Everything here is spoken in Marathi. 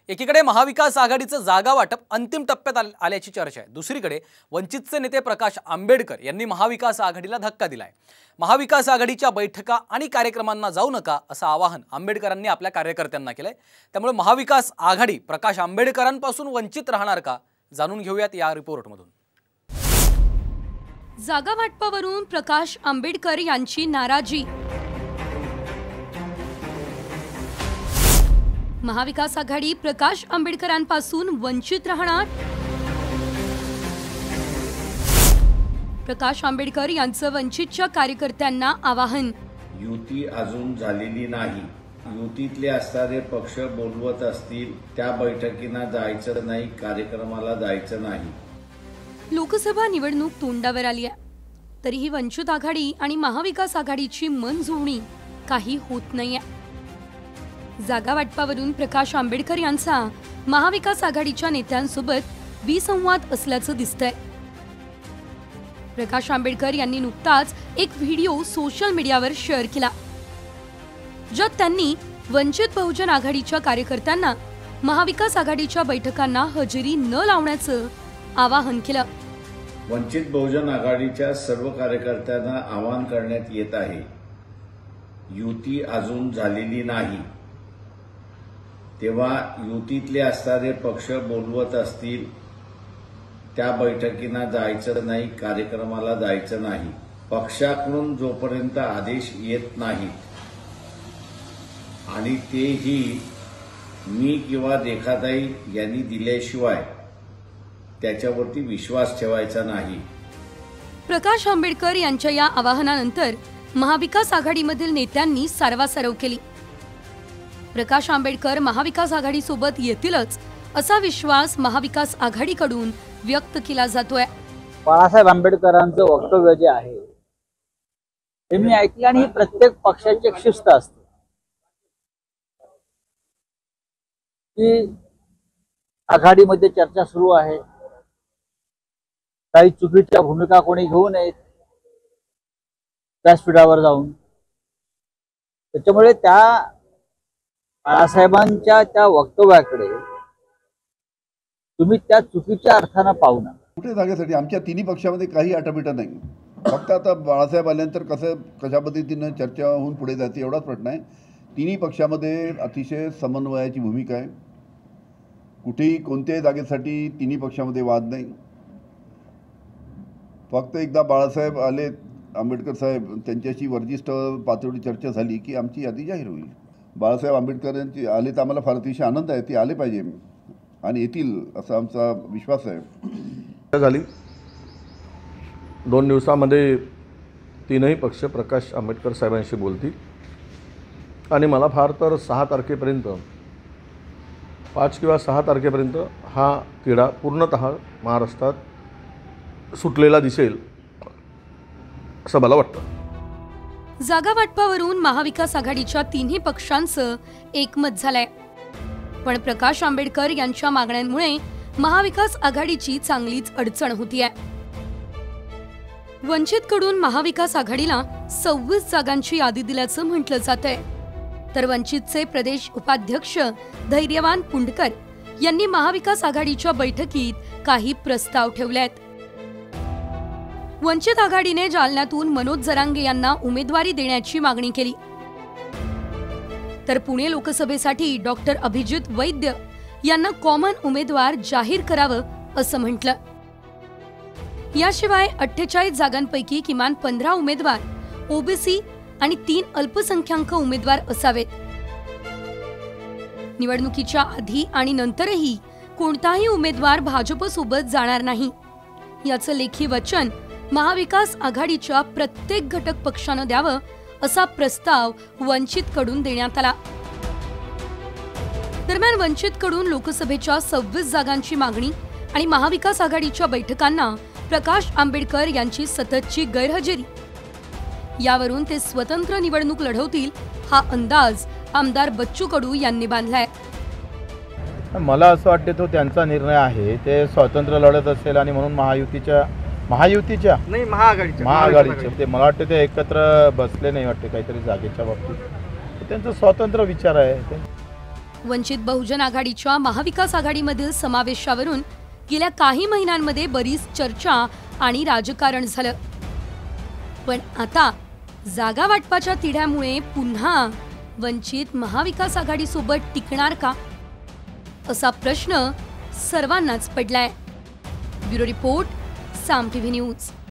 एकीकडे महाविकास आघाडीचं जागा वाटप अंतिम टप्प्यात आल्याची चर्चा आहे। दुसरीकडे वंचितचे नेते प्रकाश आंबेडकर यांनी महाविकास आघाडीला धक्का दिलाय। महाविकास आघाडीच्या बैठका आणि कार्यक्रमांना जाऊ नका असं आवाहन आंबेडकरांनी आपल्या कार्यकर्त्यांना केलंय। त्यामुळे महाविकास आघाडी प्रकाश आंबेडकरांपासून वंचित राहणार का, जाणून घेऊयात या रिपोर्टमधून। जागा वाटपावरून प्रकाश आंबेडकर यांची नाराजी। महाविकास आघाडी प्रकाश आंबेडकरांपासून वंचित राहणार। प्रकाश आंबेडकर यांचं वंचितच्या कार्यकर्त्यांना आवाहन। युती अजून झालेली नाही, युतीतले असणारे पक्ष बोलवत असतील त्या बैठकींना जायचं नाही, कार्यक्रमाला जायचं नाही। लोकसभा निवडणूक तोंडावर आली आहे, तरीही वंचित आघाडी आणि महाविकास आघाडीची मनजुळणी काही होत नाहीये। जागा वाटपावरून प्रकाश आंबेडकर यांचा महाविकास आघाडीच्या नेत्यांसोबत विसंवाद असल्याचं दिसतंय। प्रकाश आंबेडकर यांनी नुकताच एक व्हिडिओ सोशल मीडियावर शेअर केला, ज्यात त्यांनी वंचित बहुजन आघाडीच्या कार्यकर्त्यांना महाविकास आघाडीच्या बैठकांना हजेरी न लावण्याचं आवाहन केलं। वंचित बहुजन आघाडीच्या सर्व कार्यकर्त्यांना आवाहन करण्यात येत आहे, युती अजून झालेली नाही, तेव्हा युतीतले असणारे पक्ष बोलवत असतील त्या बैठकींना जायचं नाही, कार्यक्रमाला जायचं नाही। पक्षाकडून जोपर्यंत आदेश येत नाहीत आणि तेही मी किंवा रेखाताई यांनी दिल्याशिवाय त्याच्यावरती विश्वास ठेवायचा नाही। प्रकाश आंबेडकर यांच्या या आवाहनानंतर महाविकास आघाडीमधील नेत्यांनी सारवासारव केली। प्रकाश आंबेडकर महाविकास आघाडीसोबत येतीलच असा विश्वास महाविकास आघाडीकडून व्यक्त केला जातोय। बाळासाहेब आंबेडकरांचं वक्तव्य जे आहे हे मी ऐकलं आणि प्रत्येक पक्षाची एक शिस्त असते की आघाडीमध्ये चर्चा सुरू आहे, काही चुकीच्या भूमिका कोणी घेऊ नयेत व्यासपीठावर जाऊन। त्याच्यामुळे त्या बाळासाहेबांच्या त्या वक्तव्याकडे तुम्ही त्या चुकीच्या अर्थानं पाहू नका। कुठे जागेसाठी आमच्या तिन्ही पक्षामध्ये काही अटापिटा नाही, फक्त आता बाळासाहेब आल्यानंतर कशा पद्धतीनं चर्चा होऊन पुढे जाते एवढाच प्रश्न आहे। तिन्ही पक्षामध्ये अतिशय समन्वयाची भूमिका आहे, कुठेही कोणत्याही जागेसाठी तिन्ही पक्षामध्ये वाद नाही। फक्त एकदा बाळासाहेब आले, आंबेडकर साहेब त्यांच्याशी वरिष्ठ पातळीवर चर्चा झाली की आमची यादी जाहीर होईल। बाळासाहेब आंबेडकरांची आले तर आम्हाला फार अतिशय आनंद आहे, ते आले पाहिजे आणि येतील असा आमचा विश्वास आहे। झाली 2 दिवसामध्ये तीनही पक्ष प्रकाश आंबेडकर साहेबांशी बोलतील आणि मला फार तर 6 तारखेपर्यंत 5 किंवा 6 तारखेपर्यंत हा तिढा पूर्णतः महाराष्ट्रात सुटलेला दिसेल असं मला वाटतं। जागा वाटपावरून महाविकास आघाडीच्या तिन्ही पक्षांचं एकमत झालंय, पण प्रकाश आंबेडकर यांच्या मागण्यांमुळे महाविकास आघाडीची चांगलीच अडचण होतीये। वंचितकडून महाविकास आघाडीला 26 जागांची यादी दिल्याचं म्हटलं जातंय, तर वंचितचे प्रदेश उपाध्यक्ष धैर्यवान पुंडकर यांनी महाविकास आघाडीच्या बैठकीत काही प्रस्ताव ठेवलेत। वंचित आघाडीने जालन्यातून मनोज जरांगे यांना उमेदवारी देण्याची मागणी केली, तर पुणे लोकसभेसाठी डॉक्टर अभिजित वैद्य यांना कॉमन उमेदवार जाहीर करावं असं म्हटलं। याशिवाय 48 जागांपैकी किमान 15 उमेदवार ओबीसी आणि 3 अल्पसंख्याक उमेदवार असावेत। निवडणुकीच्या आधी आणि नंतरही कोणताही उमेदवार भाजपसोबत जाणार नाही याचं लेखी वचन महाविकास आघाडीच्या प्रत्येक घटक पक्षानं द्यावं असा प्रस्ताव वंचितकडून देण्यात आला। दरम्यान वंचितकडून लोकसभेच्या 26 जागांची मागणी आणि महाविकास आघाडीच्या बैठकांना प्रकाश आंबेडकर यांची सततची गैरहजेरी यावरून ते स्वतंत्र निवडणूक लढवतील हा अंदाज आमदार बच्चू कडू यांनी बांधलाय। मला असं वाटतं तो त्यांचा निर्णय आहे, ते स्वतंत्र लढत असेल आणि म्हणून महायुतीच्या नाही महाआघाडीचे ते मला वाटतं ते एकत्र बसले नाही वाटते काहीतरी जागेच्या बाबतीत, त्यांचा स्वतंत्र विचार आहे। वंचित बहुजन आघाडीच्या महाविकास आघाडीमधील समावेशावरून गेल्या काही महिन्यांमध्ये बरीच चर्चा आणि राजकारण झालं. पण आता जागा वाटपाच्या तिढ्यामुळे पुन्हा वंचित महाविकास आघाडीसोबत टिकणार का, असा प्रश्न सर्वांनाच पडलाय. ब्युरो रिपोर्ट, साम टीव्ही न्यूज.